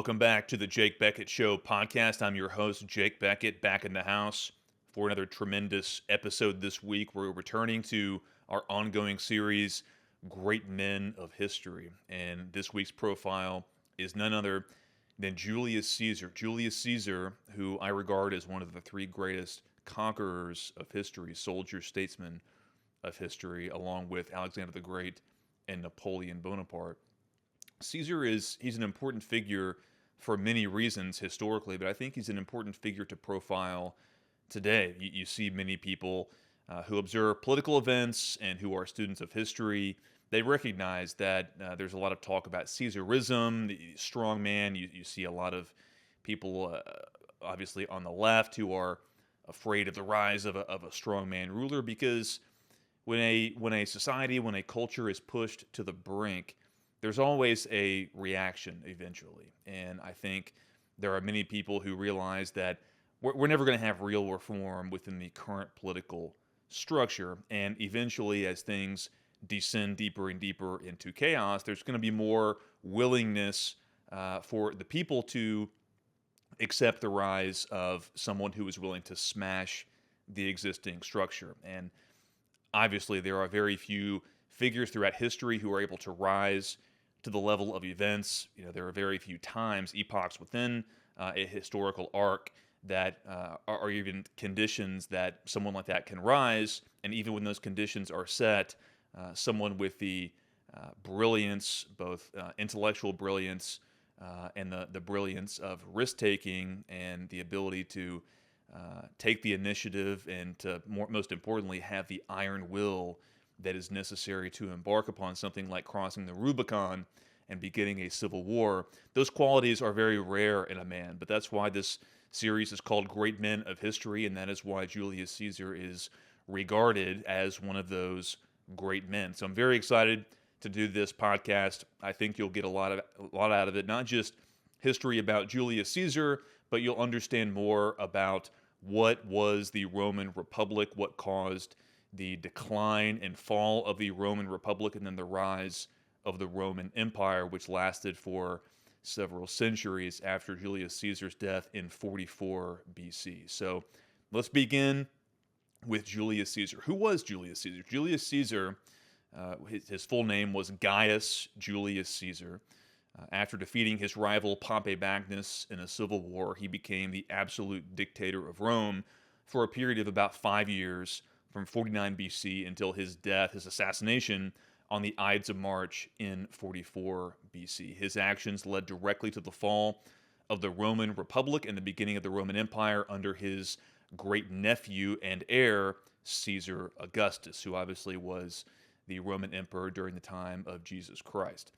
Welcome back to the Jake Bequette Show podcast. I'm your host, Jake Bequette, back in the house for another tremendous episode this week. We're returning to our ongoing series, Great Men of History. And this week's profile is none other than Julius Caesar. Julius Caesar, who I regard as one of the three greatest conquerors of history, soldier, statesman of history, along with Alexander the Great and Napoleon Bonaparte. He's an important figure for many reasons historically, but I think he's an important figure to profile today. You see many people who observe political events and who are students of history. They recognize that there's a lot of talk about Caesarism, the strong man. You see a lot of people, obviously on the left, who are afraid of the rise of a strongman ruler, because when a society, when a culture is pushed to the brink, there's always a reaction eventually. And I think there are many people who realize that we're never going to have real reform within the current political structure. And eventually, as things descend deeper and deeper into chaos, there's going to be more willingness for the people to accept the rise of someone who is willing to smash the existing structure. And obviously, there are very few figures throughout history who are able to rise to the level of events. There are very few times, epochs within a historical arc that are even conditions that someone like that can rise. And even when those conditions are set, someone with the brilliance, both intellectual brilliance and the brilliance of risk-taking and the ability to take the initiative and to, most importantly, have the iron will that is necessary to embark upon something like crossing the Rubicon and beginning a civil war. Those qualities are very rare in a man, but that's why this series is called Great Men of History, and that is why Julius Caesar is regarded as one of those great men. So I'm very excited to do this podcast. I think you'll get a lot out of it, not just history about Julius Caesar, but you'll understand more about what was the Roman Republic, what caused the decline and fall of the Roman Republic, and then the rise of the Roman Empire, which lasted for several centuries after Julius Caesar's death in 44 BC. So let's begin with Julius Caesar. Who was Julius Caesar? Julius Caesar, his full name was Gaius Julius Caesar. After defeating his rival Pompey Magnus in a civil war, he became the absolute dictator of Rome for a period of about 5 years, from 49 BC until his death, his assassination, on the Ides of March in 44 BC. His actions led directly to the fall of the Roman Republic and the beginning of the Roman Empire under his great nephew and heir, Caesar Augustus, who obviously was the Roman emperor during the time of Jesus Christ.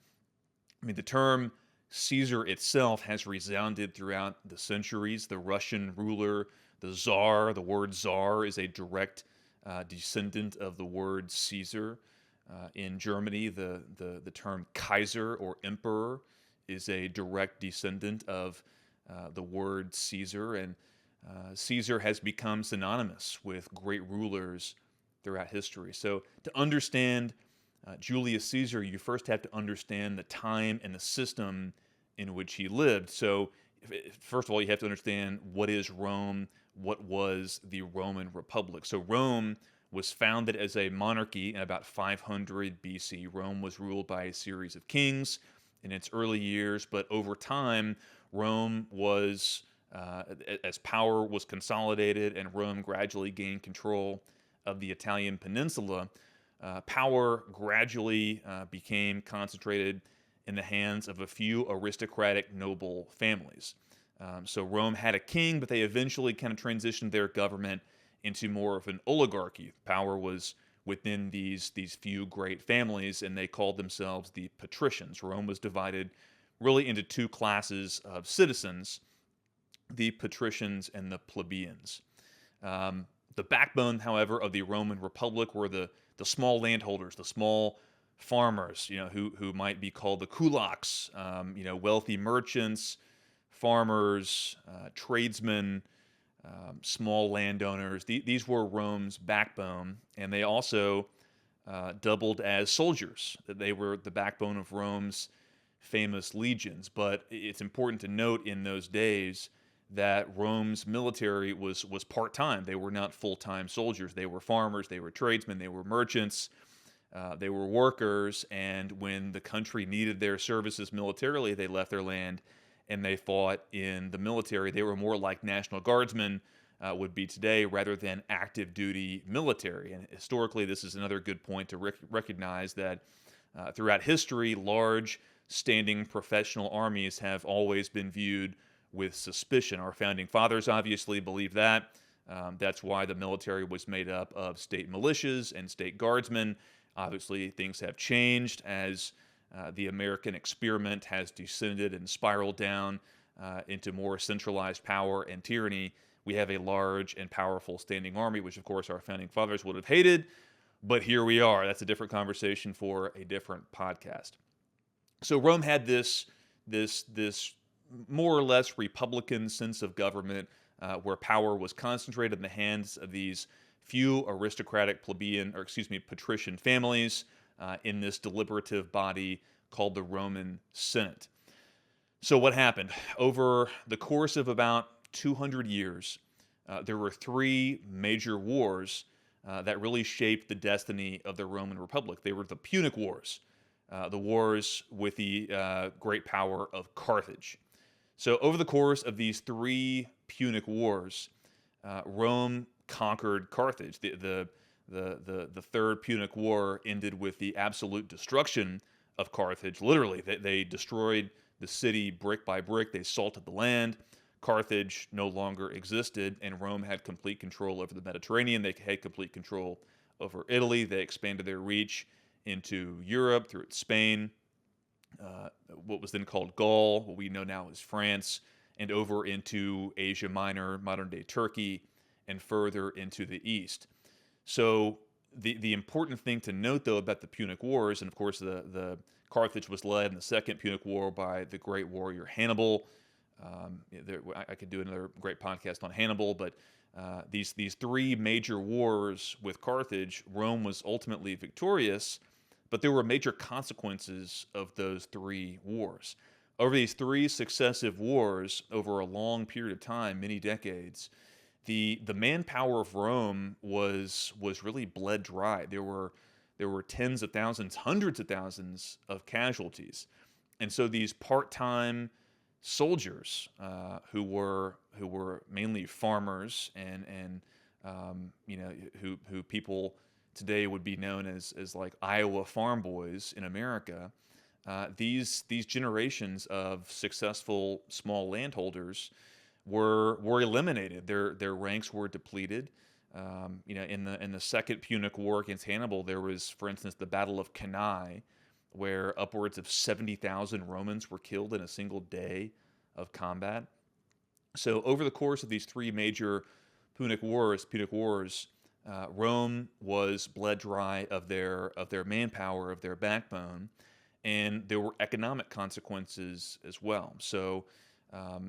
The term Caesar itself has resounded throughout the centuries. The Russian ruler, the Tsar, the word Tsar is a direct descendant of the word Caesar. In Germany, the term Kaiser or emperor is a direct descendant of the word Caesar, and Caesar has become synonymous with great rulers throughout history. So to understand Julius Caesar, you first have to understand the time and the system in which he lived. So first of all, you have to understand what is Rome, what was the Roman Republic. So Rome was founded as a monarchy in about 500 BC. Rome was ruled by a series of kings in its early years, but over time, Rome was, as power was consolidated and Rome gradually gained control of the Italian peninsula, power gradually became concentrated in the hands of a few aristocratic noble families. So Rome had a king, but they eventually kind of transitioned their government into more of an oligarchy. Power was within these few great families, and they called themselves the patricians. Rome was divided really into two classes of citizens, the patricians and the plebeians. The backbone, however, of the Roman Republic were the small landholders, the small farmers, who might be called the kulaks, wealthy merchants, farmers, tradesmen, small landowners. These were Rome's backbone, and they also doubled as soldiers. They were the backbone of Rome's famous legions. But it's important to note in those days that Rome's military was part-time. They were not full-time soldiers. They were farmers, they were tradesmen, they were merchants, they were workers, and when the country needed their services militarily, they left their land and they fought in the military. They were more like National Guardsmen would be today rather than active duty military. And historically, this is another good point to recognize that throughout history, large standing professional armies have always been viewed with suspicion. Our founding fathers obviously believed that. That's why the military was made up of state militias and state guardsmen. Obviously, things have changed as the American experiment has descended and spiraled down into more centralized power and tyranny. We have a large and powerful standing army, which, of course, our founding fathers would have hated. But here we are. That's a different conversation for a different podcast. So Rome had this more or less republican sense of government, where power was concentrated in the hands of these few aristocratic patrician families in this deliberative body called the Roman Senate. So what happened? Over the course of about 200 years, there were three major wars that really shaped the destiny of the Roman Republic. They were the Punic Wars, the wars with the great power of Carthage. So over the course of these three Punic Wars, Rome conquered Carthage. The Third Punic War ended with the absolute destruction of Carthage. Literally, they destroyed the city brick by brick. They salted the land. Carthage no longer existed, and Rome had complete control over the Mediterranean. They had complete control over Italy. They expanded their reach into Europe through Spain, what was then called Gaul, what we know now as France, and over into Asia Minor, modern-day Turkey, and further into the east. So the important thing to note, though, about the Punic Wars, and of course the Carthage was led in the Second Punic War by the great warrior Hannibal. I could do another great podcast on Hannibal, but these three major wars with Carthage, Rome was ultimately victorious, but there were major consequences of those three wars. Over these three successive wars, over a long period of time, many decades, the manpower of Rome was really bled dry. There were tens of thousands, hundreds of thousands of casualties, and so these part-time soldiers who were mainly farmers and who people today would be known as like Iowa farm boys in America. These generations of successful small landholders were eliminated. Their ranks were depleted. In the Second Punic War against Hannibal, there was, for instance, the Battle of Cannae, where upwards of 70,000 Romans were killed in a single day of combat. So over the course of these three major Punic Wars, Rome was bled dry of their manpower, of their backbone, and there were economic consequences as well. So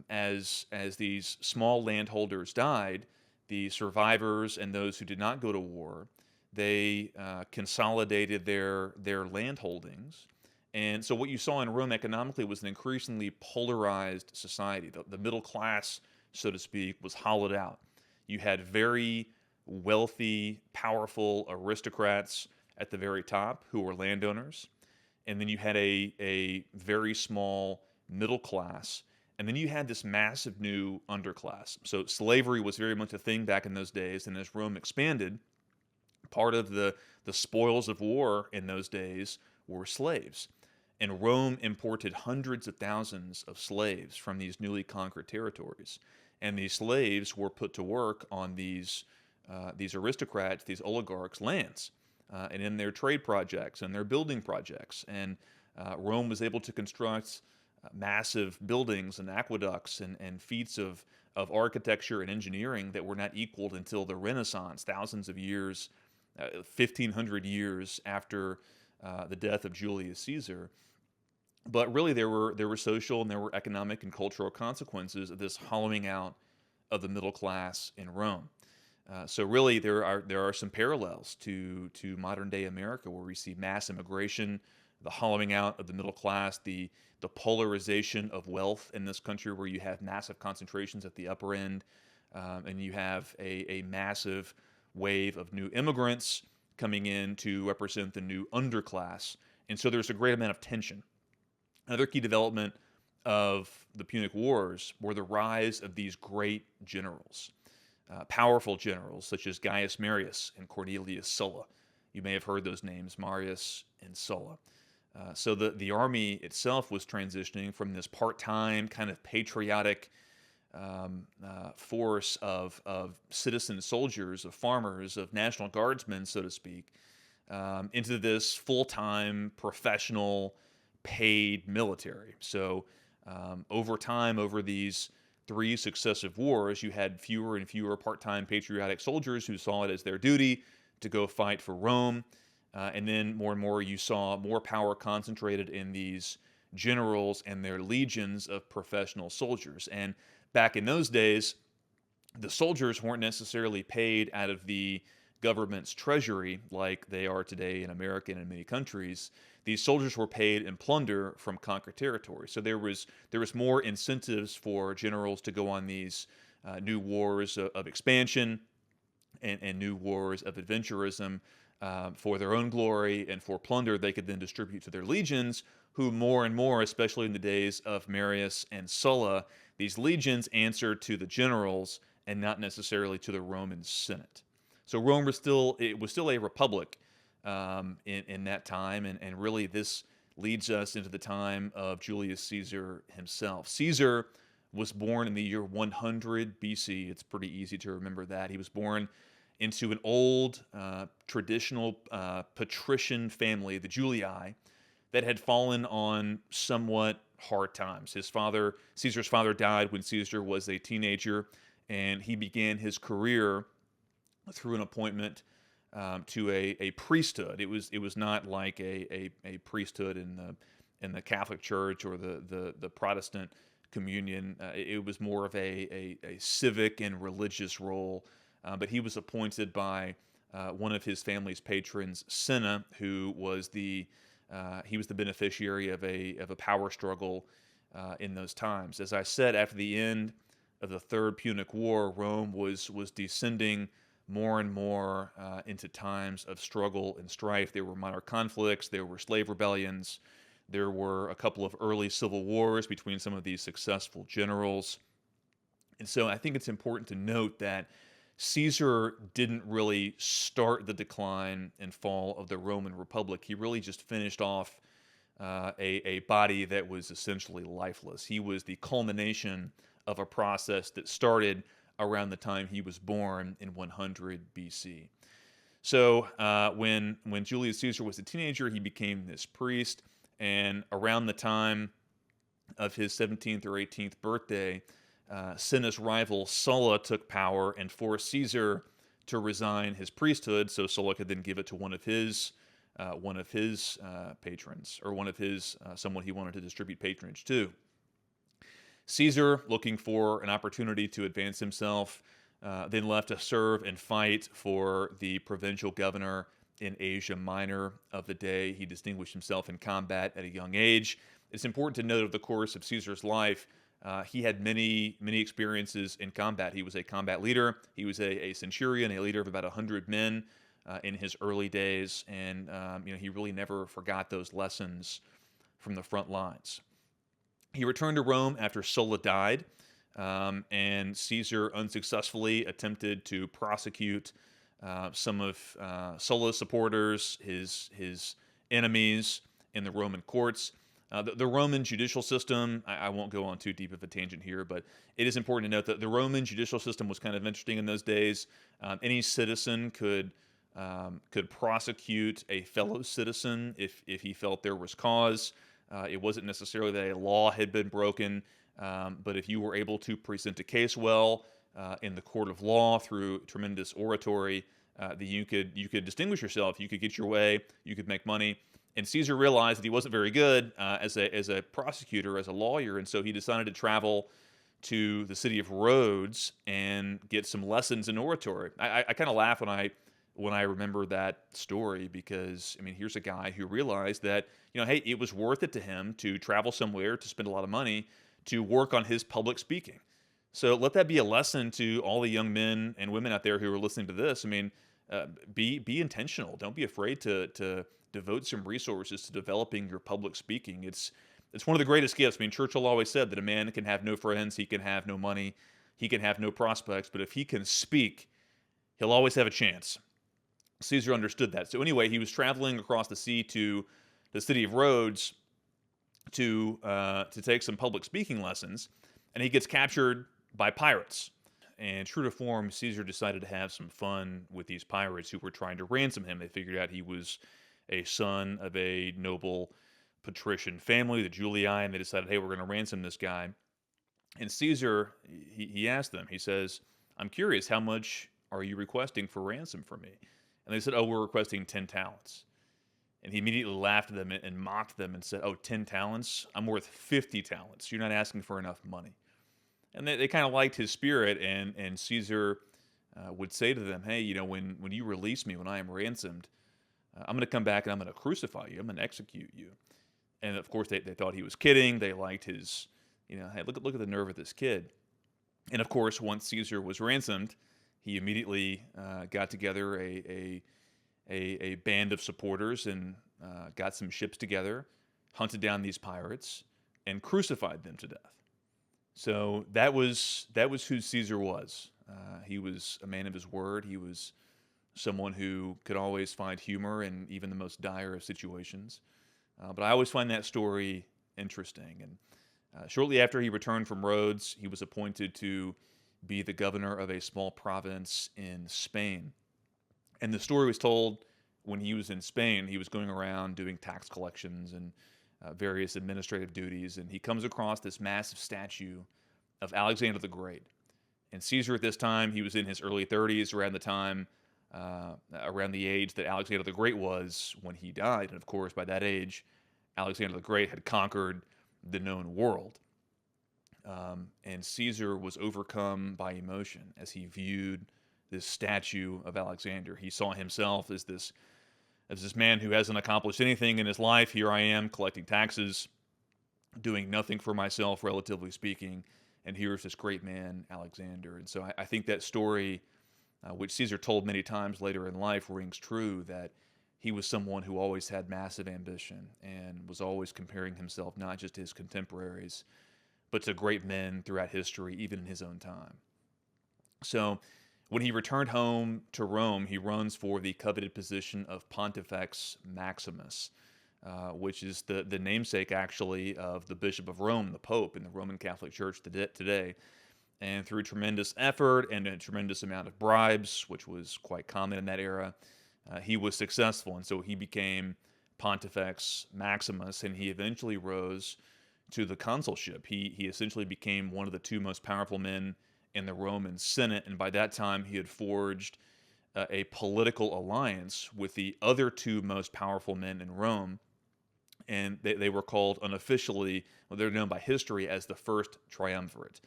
as these small landholders died, the survivors and those who did not go to war, they consolidated their land holdings. And so what you saw in Rome economically was an increasingly polarized society. The middle class, so to speak, was hollowed out. You had very wealthy, powerful aristocrats at the very top who were landowners. And then you had a very small middle class. And then you had this massive new underclass. So slavery was very much a thing back in those days. And as Rome expanded, part of the spoils of war in those days were slaves. And Rome imported hundreds of thousands of slaves from these newly conquered territories. And these slaves were put to work on these aristocrats, these oligarchs' lands, and in their trade projects and their building projects. And Rome was able to construct massive buildings and aqueducts and feats of architecture and engineering that were not equaled until the Renaissance, thousands of years, 1,500 years after the death of Julius Caesar. But really, there were social and there were economic and cultural consequences of this hollowing out of the middle class in Rome. So really, there are some parallels to modern day America, where we see mass immigration, the hollowing out of the middle class, the polarization of wealth in this country, where you have massive concentrations at the upper end, and you have a massive wave of new immigrants coming in to represent the new underclass. And so there's a great amount of tension. Another key development of the Punic Wars were the rise of these great generals, powerful generals such as Gaius Marius and Cornelius Sulla. You may have heard those names, Marius and Sulla. So the army itself was transitioning from this part-time kind of patriotic force of citizen soldiers, of farmers, of National Guardsmen, so to speak, into this full-time, professional, paid military. So over time, over these three successive wars, you had fewer and fewer part-time patriotic soldiers who saw it as their duty to go fight for Rome. And then more and more, you saw more power concentrated in these generals and their legions of professional soldiers. And back in those days, the soldiers weren't necessarily paid out of the government's treasury like they are today in America and in many countries. These soldiers were paid in plunder from conquered territory. So there was more incentives for generals to go on these new wars of expansion and new wars of adventurism for their own glory and for plunder they could then distribute to their legions, who more and more, especially in the days of Marius and Sulla, these legions answered to the generals and not necessarily to the Roman Senate. So Rome was still a republic in that time, and really this leads us into the time of Julius Caesar himself. Caesar was born in the year 100 BC. It's pretty easy to remember that. He was born into an old, traditional patrician family, the Julii, that had fallen on somewhat hard times. Caesar's father, died when Caesar was a teenager, and he began his career through an appointment to a priesthood. It was not like a priesthood in the Catholic Church or the Protestant communion. It was more of a civic and religious role. But he was appointed by one of his family's patrons, Cinna, who was he was the beneficiary of a power struggle in those times. As I said, after the end of the Third Punic War, Rome was descending more and more into times of struggle and strife. There were minor conflicts, there were slave rebellions, there were a couple of early civil wars between some of these successful generals. And so I think it's important to note that Caesar didn't really start the decline and fall of the Roman Republic. He really just finished off a body that was essentially lifeless. He was the culmination of a process that started around the time he was born in 100 BC. So when Julius Caesar was a teenager, he became this priest, and around the time of his 17th or 18th birthday, Cinna's rival Sulla took power and forced Caesar to resign his priesthood, so Sulla could then give it to one of his patrons, or someone he wanted to distribute patronage to. Caesar, looking for an opportunity to advance himself, then left to serve and fight for the provincial governor in Asia Minor of the day. He distinguished himself in combat at a young age. It's important to note over the course of Caesar's life, he had many experiences in combat. He was a combat leader. He was a centurion, a leader of about 100 men in his early days, and he really never forgot those lessons from the front lines. He returned to Rome after Sulla died, and Caesar unsuccessfully attempted to prosecute some of Sulla's supporters, his enemies, in the Roman courts. The Roman judicial system, I won't go on too deep of a tangent here, but it is important to note that the Roman judicial system was kind of interesting in those days. Any citizen could prosecute a fellow citizen if he felt there was cause. It wasn't necessarily that a law had been broken, but if you were able to present a case well in the court of law through tremendous oratory, that you could distinguish yourself. You could get your way. You could make money. And Caesar realized that he wasn't very good as a prosecutor, as a lawyer, and so he decided to travel to the city of Rhodes and get some lessons in oratory. I kind of laugh when I when I remember that story because, I mean, here's a guy who realized that, hey, it was worth it to him to travel somewhere, to spend a lot of money, to work on his public speaking. So let that be a lesson to all the young men and women out there who are listening to this. I mean, be intentional. Don't be afraid to devote some resources to developing your public speaking. It's one of the greatest gifts. I mean, Churchill always said that a man can have no friends, he can have no money, he can have no prospects, but if he can speak, he'll always have a chance. Caesar understood that. So anyway, he was traveling across the sea to the city of Rhodes to take some public speaking lessons, and he gets captured by pirates. And true to form, Caesar decided to have some fun with these pirates who were trying to ransom him. They figured out he was a son of a noble patrician family, the Julii, and they decided, hey, we're going to ransom this guy. And Caesar, he asked them, he says, I'm curious, how much are you requesting for ransom from me? And they said, oh, we're requesting 10 talents. And he immediately laughed at them and mocked them and said, oh, 10 talents? I'm worth 50 talents. You're not asking for enough money. And they kind of liked his spirit, and Caesar would say to them, hey, when you release me, when I am ransomed, I'm going to come back and I'm going to crucify you. I'm going to execute you. And of course, they thought he was kidding. They liked his, hey, look at the nerve of this kid. And of course, once Caesar was ransomed, he immediately got together a band of supporters and got some ships together, hunted down these pirates, and crucified them to death. So that was who Caesar was. He was a man of his word. He was someone who could always find humor in even the most dire of situations. But I always find that story interesting. And shortly after he returned from Rhodes, he was appointed to be the governor of a small province in Spain. And the story was told when he was in Spain. He was going around doing tax collections and various administrative duties, and he comes across this massive statue of Alexander the Great. And Caesar at this time, he was in his early 30s, around the age that Alexander the Great was when he died. And of course, by that age, Alexander the Great had conquered the known world. And Caesar was overcome by emotion as he viewed this statue of Alexander. He saw himself as this man who hasn't accomplished anything in his life. Here I am collecting taxes, doing nothing for myself, relatively speaking. And here's this great man, Alexander. And so I think that story, which Caesar told many times later in life, rings true, that he was someone who always had massive ambition and was always comparing himself not just to his contemporaries, but to great men throughout history, even in his own time. So when he returned home to Rome, he runs for the coveted position of Pontifex Maximus, which is the namesake, actually, of the Bishop of Rome, the Pope, in the Roman Catholic Church today. And through tremendous effort and a tremendous amount of bribes, which was quite common in that era, he was successful. And so he became Pontifex Maximus, and he eventually rose to the consulship. He essentially became one of the two most powerful men in the Roman Senate, and by that time he had forged a political alliance with the other two most powerful men in Rome, and they were called unofficially, well, they're known by history as the First Triumvirate.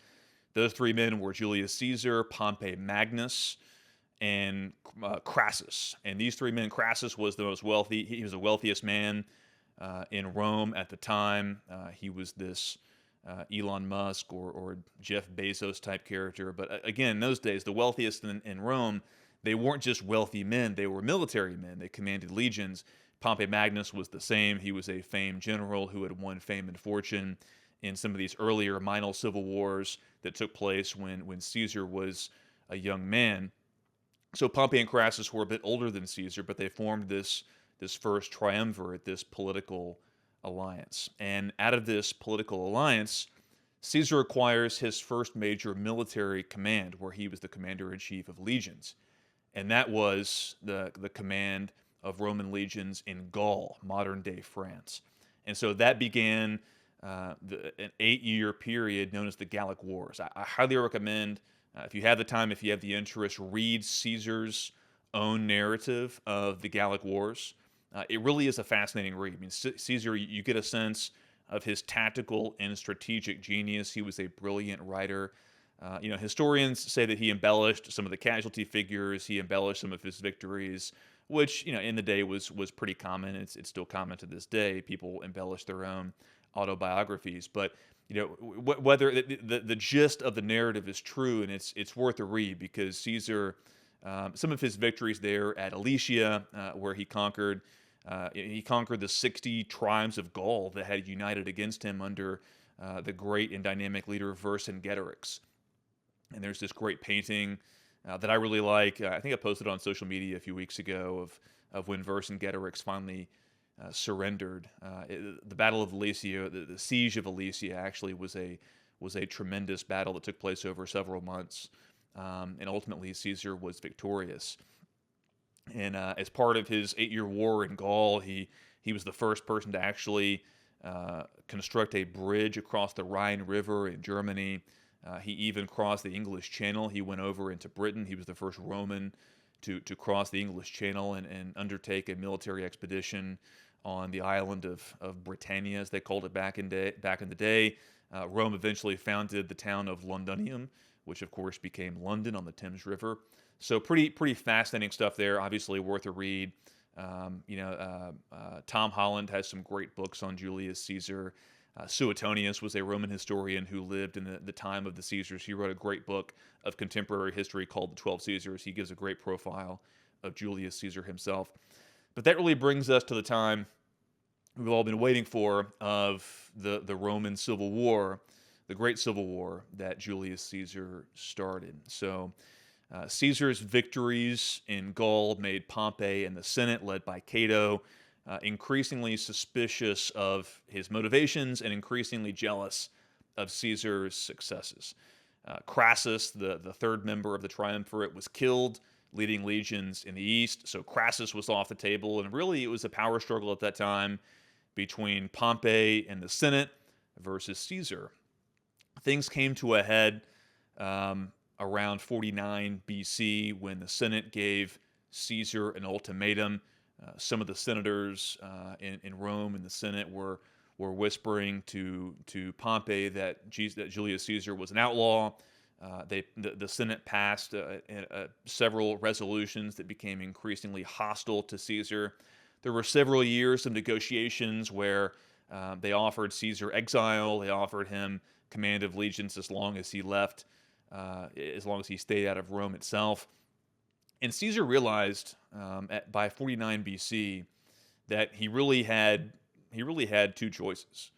Those three men were Julius Caesar, Pompey Magnus, and Crassus. And these three men, Crassus was the most wealthy. He was the wealthiest man in Rome at the time. He was this Elon Musk or Jeff Bezos type character. But again, in those days, the wealthiest in Rome, they weren't just wealthy men, they were military men. They commanded legions. Pompey Magnus was the same. He was a famed general who had won fame and fortune in some of these earlier minor civil wars that took place when Caesar was a young man. So Pompey and Crassus were a bit older than Caesar, but they formed this first triumvirate, this political alliance. And out of this political alliance, Caesar acquires his first major military command, where he was the commander-in-chief of legions. And that was the command of Roman legions in Gaul, modern-day France. And so that began an 8-year period known as the Gallic Wars. I highly recommend, if you have the time, if you have the interest, read Caesar's own narrative of the Gallic Wars. It really is a fascinating read. I mean, Caesar, you get a sense of his tactical and strategic genius. He was a brilliant writer. Historians say that he embellished some of the casualty figures, he embellished some of his victories, which in the day was pretty common. It's still common to this day. People embellish their own autobiographies, but whether the gist of the narrative is true, and it's worth a read because Caesar, some of his victories there at Alesia, where he conquered the 60 tribes of Gaul that had united against him under the great and dynamic leader Vercingetorix. And there's this great painting that I really like. I think I posted on social media a few weeks ago of when Vercingetorix finally surrendered. The Battle of Alesia, the siege of Alesia, actually was a tremendous battle that took place over several months, and ultimately Caesar was victorious. And as part of his 8-year war in Gaul, he was the first person to actually construct a bridge across the Rhine River in Germany. He even crossed the English Channel. He went over into Britain. He was the first Roman to cross the English Channel and undertake a military expedition on the island of Britannia, as they called it back in the day. Rome eventually founded the town of Londinium, which of course became London on the Thames River. So pretty fascinating stuff there. Obviously worth a read. Tom Holland has some great books on Julius Caesar. Suetonius was a Roman historian who lived in the time of the Caesars. He wrote a great book of contemporary history called The 12 Caesars. He gives a great profile of Julius Caesar himself. But that really brings us to the time we've all been waiting for of the Roman Civil War, the Great Civil War that Julius Caesar started. So Caesar's victories in Gaul made Pompey and the Senate, led by Cato, increasingly suspicious of his motivations and increasingly jealous of Caesar's successes. Crassus, the third member of the triumvirate, was killed, leading legions in the east. So Crassus was off the table, and really it was a power struggle at that time between Pompey and the Senate versus Caesar. Things came to a head around 49 BC when the Senate gave Caesar an ultimatum. Some of the senators in Rome and the Senate were whispering to Pompey that Julius Caesar was an outlaw. The Senate passed several resolutions that became increasingly hostile to Caesar. There were several years of negotiations where they offered Caesar exile. They offered him command of legions as long as he stayed out of Rome itself. And Caesar realized by 49 BC that he really had two choices.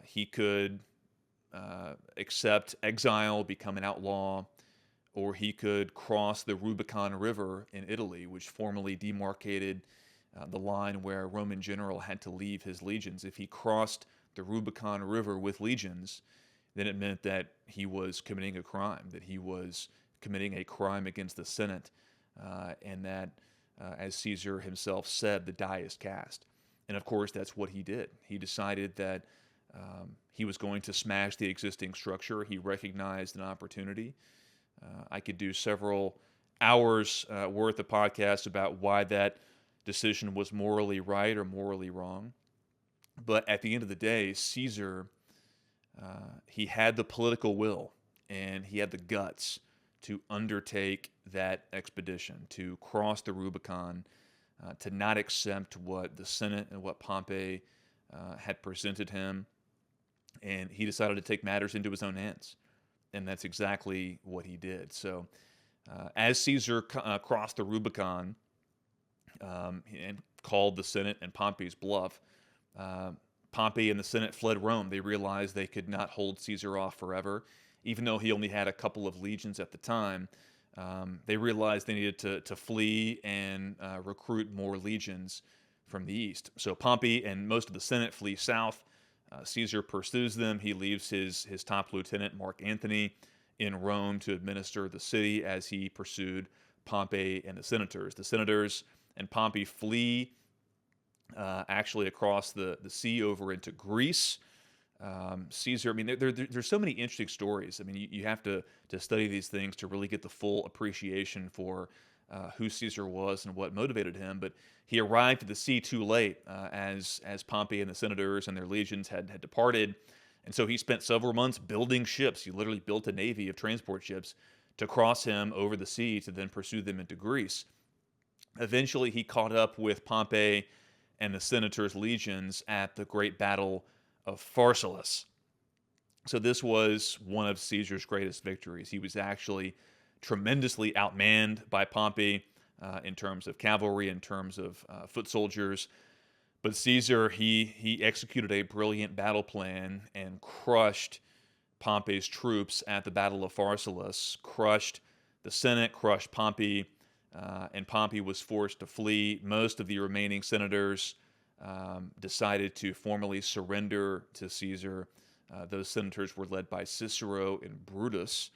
He could accept exile, become an outlaw, or he could cross the Rubicon River in Italy, which formally demarcated the line where a Roman general had to leave his legions. If he crossed the Rubicon River with legions, then it meant that he was committing a crime, that he was committing a crime against the Senate, and that, as Caesar himself said, the die is cast. And of course, that's what he did. He decided that he was going to smash the existing structure. He recognized an opportunity. I could do several hours worth of podcasts about why that decision was morally right or morally wrong. But at the end of the day, Caesar, he had the political will and he had the guts to undertake that expedition, to cross the Rubicon, to not accept what the Senate and what Pompey had presented him. And he decided to take matters into his own hands. And that's exactly what he did. So as Caesar crossed the Rubicon and called the Senate and Pompey's bluff, Pompey and the Senate fled Rome. They realized they could not hold Caesar off forever. Even though he only had a couple of legions at the time, they realized they needed to flee and recruit more legions from the east. So Pompey and most of the Senate flee south. Caesar pursues them. He leaves his top lieutenant, Mark Antony, in Rome to administer the city as he pursued Pompey and the senators. The senators and Pompey flee actually across the sea over into Greece. Caesar, I mean, there's so many interesting stories. I mean, you have to study these things to really get the full appreciation for who Caesar was and what motivated him. But he arrived at the sea too late, as Pompey and the senators and their legions had departed. And so he spent several months building ships. He literally built a navy of transport ships to cross him over the sea to then pursue them into Greece. Eventually, he caught up with Pompey and the Senator's legions at the great battle of Pharsalus. So this was one of Caesar's greatest victories. He was actually tremendously outmanned by Pompey in terms of cavalry, in terms of foot soldiers. But Caesar, he executed a brilliant battle plan and crushed Pompey's troops at the Battle of Pharsalus, crushed the Senate, crushed Pompey, and Pompey was forced to flee. Most of the remaining senators decided to formally surrender to Caesar. Those senators were led by Cicero and Brutus,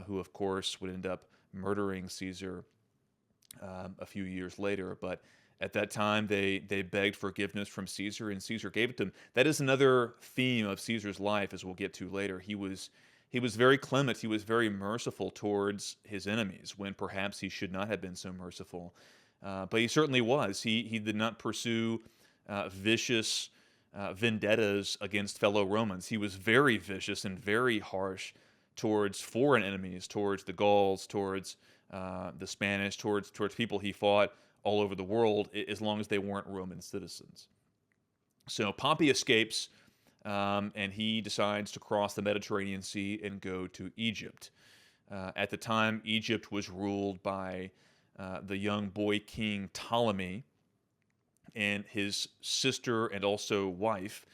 who, of course, would end up murdering Caesar a few years later. But at that time, they begged forgiveness from Caesar, and Caesar gave it to them. That is another theme of Caesar's life, as we'll get to later. He was very clement. He was very merciful towards his enemies when perhaps he should not have been so merciful. But he certainly was. He did not pursue vicious vendettas against fellow Romans. He was very vicious and very harsh towards foreign enemies, towards the Gauls, towards the Spanish, towards people he fought all over the world, as long as they weren't Roman citizens. So Pompey escapes, and he decides to cross the Mediterranean Sea and go to Egypt. At the time, Egypt was ruled by the young boy king Ptolemy and his sister and also wife,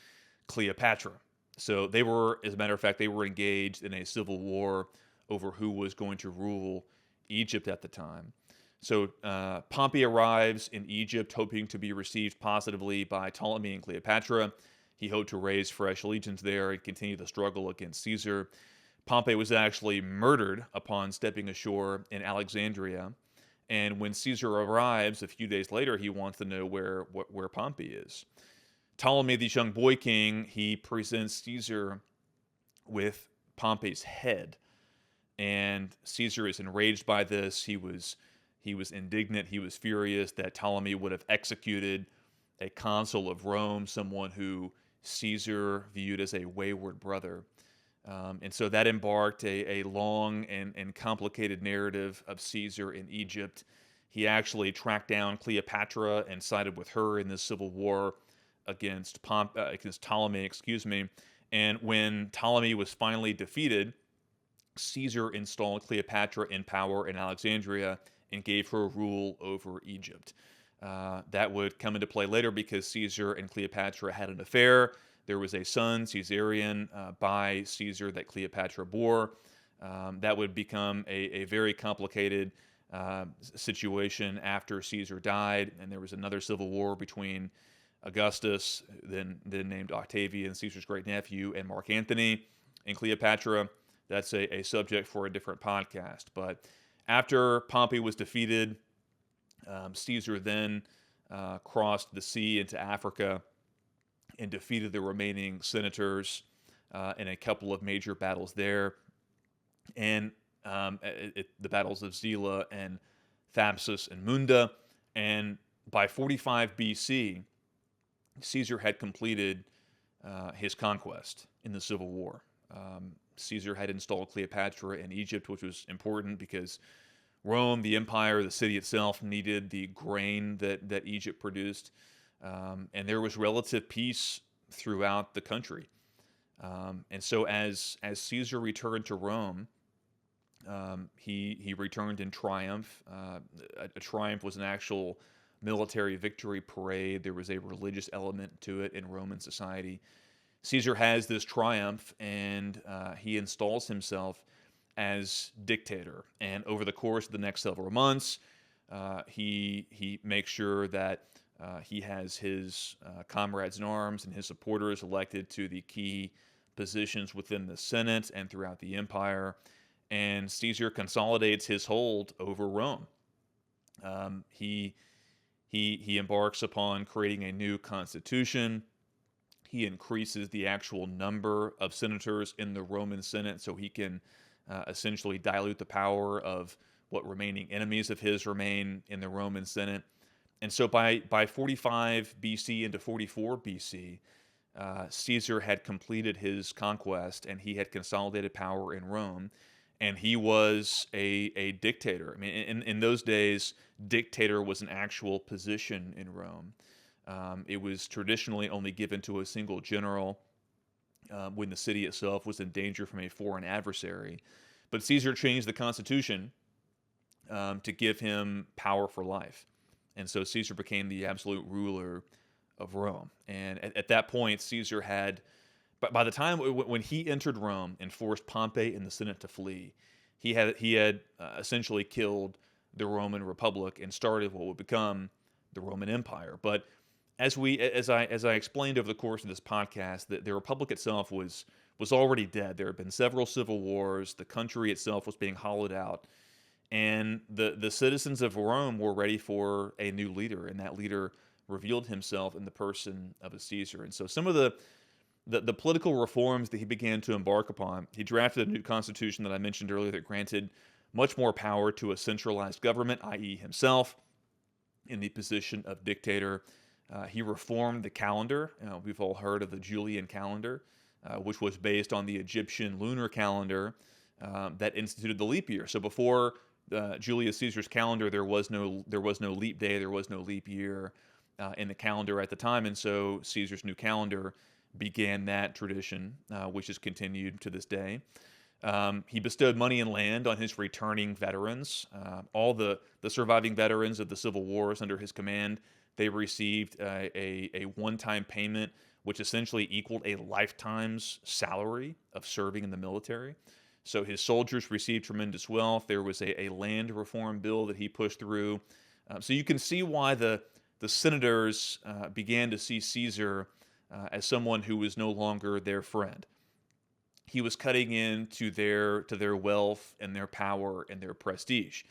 Cleopatra. So they were, as a matter of fact, they were engaged in a civil war over who was going to rule Egypt at the time. So Pompey arrives in Egypt hoping to be received positively by Ptolemy and Cleopatra. He hoped to raise fresh legions there and continue the struggle against Caesar. Pompey was actually murdered upon stepping ashore in Alexandria. And when Caesar arrives a few days later, he wants to know where Pompey is. Ptolemy, the young boy king, he presents Caesar with Pompey's head. And Caesar is enraged by this. He was indignant. He was furious that Ptolemy would have executed a consul of Rome, someone who Caesar viewed as a wayward brother. And so that embarked a long and complicated narrative of Caesar in Egypt. He actually tracked down Cleopatra and sided with her in this civil war against Ptolemy, And when Ptolemy was finally defeated, Caesar installed Cleopatra in power in Alexandria and gave her rule over Egypt. That would come into play later because Caesar and Cleopatra had an affair. There was a son, Caesarion, by Caesar that Cleopatra bore. That would become a very complicated situation after Caesar died, and there was another civil war between Augustus, then named Octavian, Caesar's great nephew, and Mark Antony and Cleopatra. That's a subject for a different podcast. But after Pompey was defeated, Caesar then crossed the sea into Africa and defeated the remaining senators in a couple of major battles there. And the battles of Zela and Thapsus and Munda. And by 45 BC, Caesar had completed his conquest in the Civil War. Caesar had installed Cleopatra in Egypt, which was important because Rome, the empire, the city itself, needed the grain that Egypt produced. And there was relative peace throughout the country. And so as Caesar returned to Rome, he returned in triumph. A triumph was an actual military victory parade. There was a religious element to it in Roman society. Caesar has this triumph, and he installs himself as dictator. And over the course of the next several months, he makes sure that he has his comrades in arms and his supporters elected to the key positions within the Senate and throughout the empire. And Caesar consolidates his hold over Rome. He embarks upon creating a new constitution. He increases the actual number of senators in the Roman Senate so he can essentially dilute the power of what remaining enemies of his remain in the Roman Senate. And so by 45 BC into 44 BC, Caesar had completed his conquest and he had consolidated power in Rome, and he was a dictator. I mean, in those days, dictator was an actual position in Rome. It was traditionally only given to a single general when the city itself was in danger from a foreign adversary. But Caesar changed the constitution to give him power for life. And so Caesar became the absolute ruler of Rome. And at that point, Caesar had, but by the time when he entered Rome and forced Pompey and the Senate to flee, he had essentially killed the Roman Republic and started what would become the Roman Empire. But as I explained over the course of this podcast, that the Republic itself was already dead. There had been several civil wars. The country itself was being hollowed out, and the citizens of Rome were ready for a new leader, and that leader revealed himself in the person of a Caesar. And so some of the political reforms that he began to embark upon, he drafted a new constitution that I mentioned earlier that granted much more power to a centralized government, i.e. himself, in the position of dictator. He reformed the calendar. We've all heard of the Julian calendar, which was based on the Egyptian lunar calendar that instituted the leap year. So before Julius Caesar's calendar, there was no leap day, there was no leap year in the calendar at the time, and so Caesar's new calendar began that tradition, which is continued to this day. He bestowed money and land on his returning veterans. All the surviving veterans of the civil wars under his command, they received a one-time payment, which essentially equaled a lifetime's salary of serving in the military. So his soldiers received tremendous wealth. There was a land reform bill that he pushed through. So you can see why the senators began to see Caesar as someone who was no longer their friend. He was cutting into their wealth and their power and their prestige.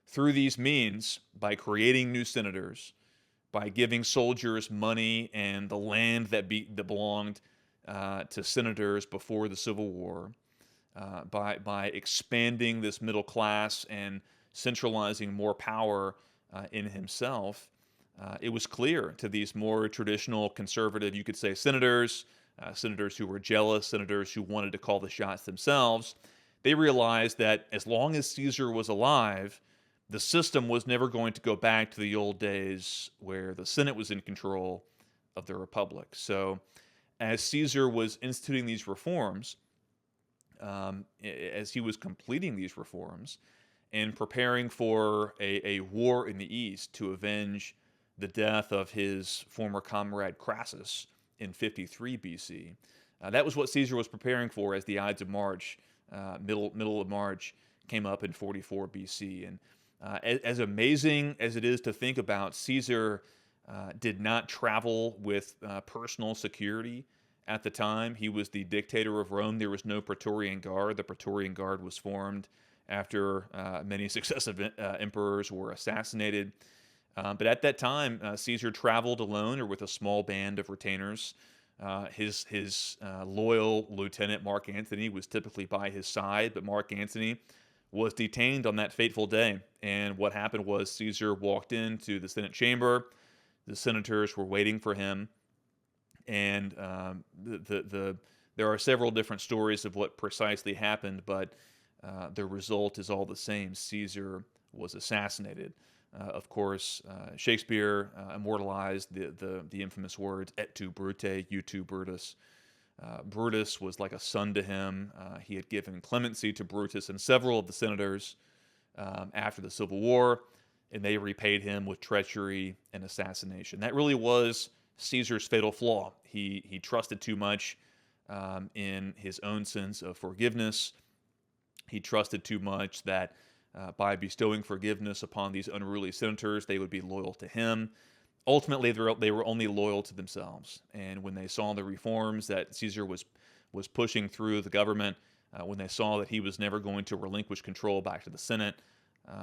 Through these means, by creating new senators, by giving soldiers money and the land that belonged to senators before the Civil War, by expanding this middle class and centralizing more power in himself, it was clear to these more traditional conservative, you could say, senators who were jealous, senators who wanted to call the shots themselves. They realized that as long as Caesar was alive, the system was never going to go back to the old days where the Senate was in control of the Republic. So as Caesar was instituting these reforms, as he was completing these reforms and preparing for a war in the East to avenge the death of his former comrade Crassus in 53 BC. That was what Caesar was preparing for as the Ides of March, middle of March, came up in 44 BC. And as amazing as it is to think about, Caesar did not travel with personal security at the time. He was the dictator of Rome. There was no Praetorian Guard. The Praetorian Guard was formed after many successive emperors were assassinated. But at that time, Caesar traveled alone or with a small band of retainers. His loyal lieutenant, Mark Antony, was typically by his side, but Mark Antony was detained on that fateful day. And what happened was Caesar walked into the Senate chamber. The senators were waiting for him. And there are several different stories of what precisely happened, but the result is all the same. Caesar was assassinated. Of course, Shakespeare immortalized the infamous words "Et tu, Brute, iutu, Brutus." Brutus was like a son to him. He had given clemency to Brutus and several of the senators after the Civil War, and they repaid him with treachery and assassination. That really was Caesar's fatal flaw. He trusted too much in his own sense of forgiveness. He trusted too much that by bestowing forgiveness upon these unruly senators, they would be loyal to him. Ultimately, they were only loyal to themselves. And when they saw the reforms that Caesar was pushing through the government, when they saw that he was never going to relinquish control back to the Senate,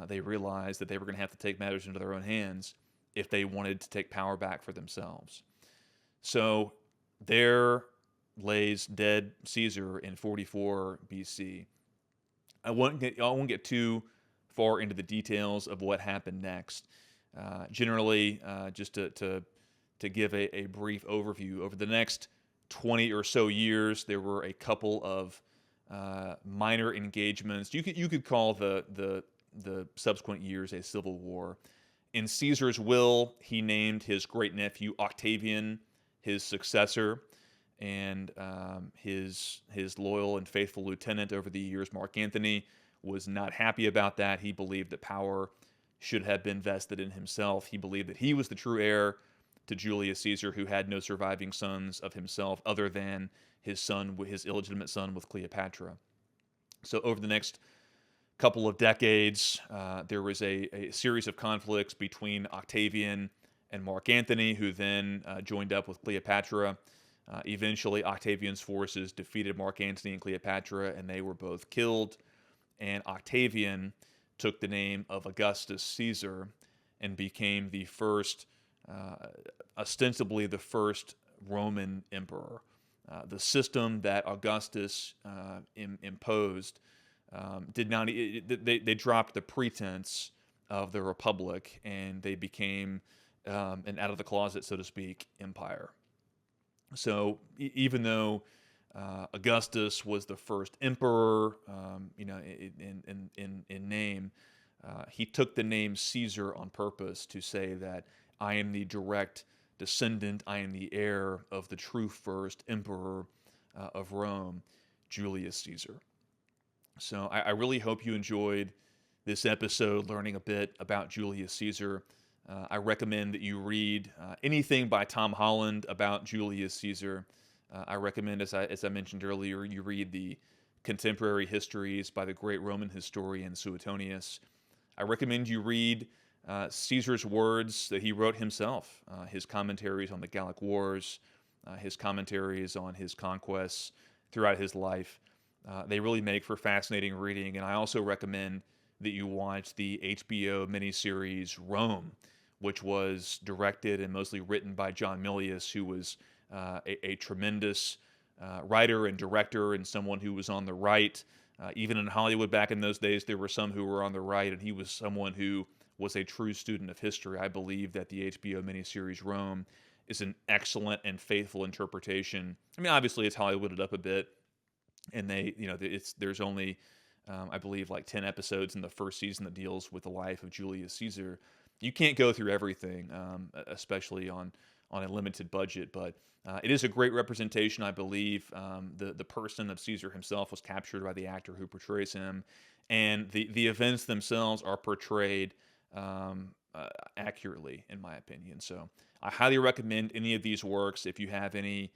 they realized that they were going to have to take matters into their own hands if they wanted to take power back for themselves. So there lays dead Caesar in 44 BC. I won't get too far into the details of what happened next. Generally, just to give a brief overview, over the next 20 or so years. There were a couple of minor engagements. You could call the subsequent years a civil war. In Caesar's will, he named his great nephew Octavian his successor, and his loyal and faithful lieutenant over the years, Mark Antony, was not happy about that. He believed that power should have been vested in himself. He believed that he was the true heir to Julius Caesar, who had no surviving sons of himself other than his illegitimate son with Cleopatra. So over the next couple of decades, there was a series of conflicts between Octavian and Mark Antony, who then joined up with Cleopatra. Eventually, Octavian's forces defeated Mark Antony and Cleopatra, and they were both killed. And Octavian took the name of Augustus Caesar and became the first, ostensibly the first Roman emperor. The system that Augustus imposed did not. They dropped the pretense of the republic, and they became an out of the closet, so to speak, empire. So even though Augustus was the first emperor, in name, he took the name Caesar on purpose to say that I am the direct descendant, I am the heir of the true first emperor of Rome, Julius Caesar. So I really hope you enjoyed this episode, learning a bit about Julius Caesar. I recommend that you read anything by Tom Holland about Julius Caesar. I recommend, as I mentioned earlier, you read the contemporary histories by the great Roman historian Suetonius. I recommend you read Caesar's words that he wrote himself, his commentaries on the Gallic Wars, his commentaries on his conquests throughout his life. They really make for fascinating reading, and I also recommend that you watch the HBO miniseries Rome, which was directed and mostly written by John Milius, who was a tremendous writer and director and someone who was on the right. Even in Hollywood back in those days, there were some who were on the right, and he was someone who was a true student of history. I believe that the HBO miniseries Rome is an excellent and faithful interpretation. I mean, obviously, it's Hollywooded up a bit, and there's only I believe like 10 episodes in the first season that deals with the life of Julius Caesar. You can't go through everything, especially on a limited budget, but it is a great representation. I believe the person of Caesar himself was captured by the actor who portrays him, and the events themselves are portrayed accurately, in my opinion. So I highly recommend any of these works if you have any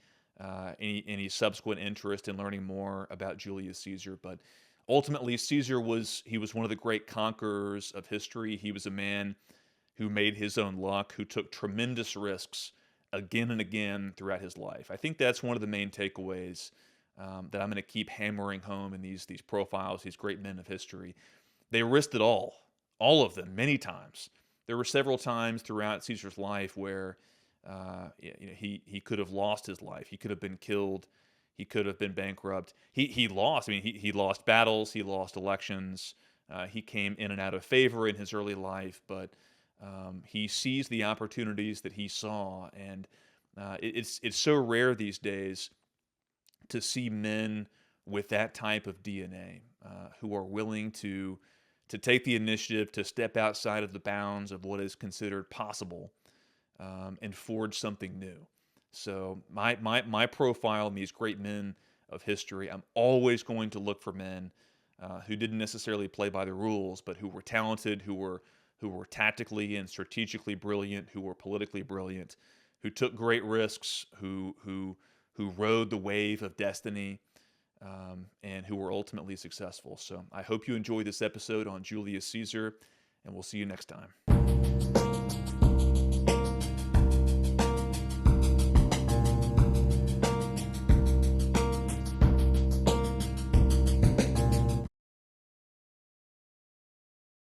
subsequent interest in learning more about Julius Caesar. But ultimately, Caesar was one of the great conquerors of history. He was a man who made his own luck, who took tremendous risks again and again throughout his life. I think that's one of the main takeaways that I'm going to keep hammering home in these profiles, these great men of history. They risked it all of them, many times. There were several times throughout Caesar's life where he could have lost his life. He could have been killed. He could have been bankrupt. He lost. I mean, he lost battles. He lost elections. He came in and out of favor in his early life, but he seized the opportunities that he saw, and it's so rare these days to see men with that type of DNA who are willing to take the initiative to step outside of the bounds of what is considered possible and forge something new. So my profile in these great men of history, I'm always going to look for men who didn't necessarily play by the rules, but who were talented, who were tactically and strategically brilliant, who were politically brilliant, who took great risks, who rode the wave of destiny, and who were ultimately successful. So I hope you enjoyed this episode on Julius Caesar, and we'll see you next time.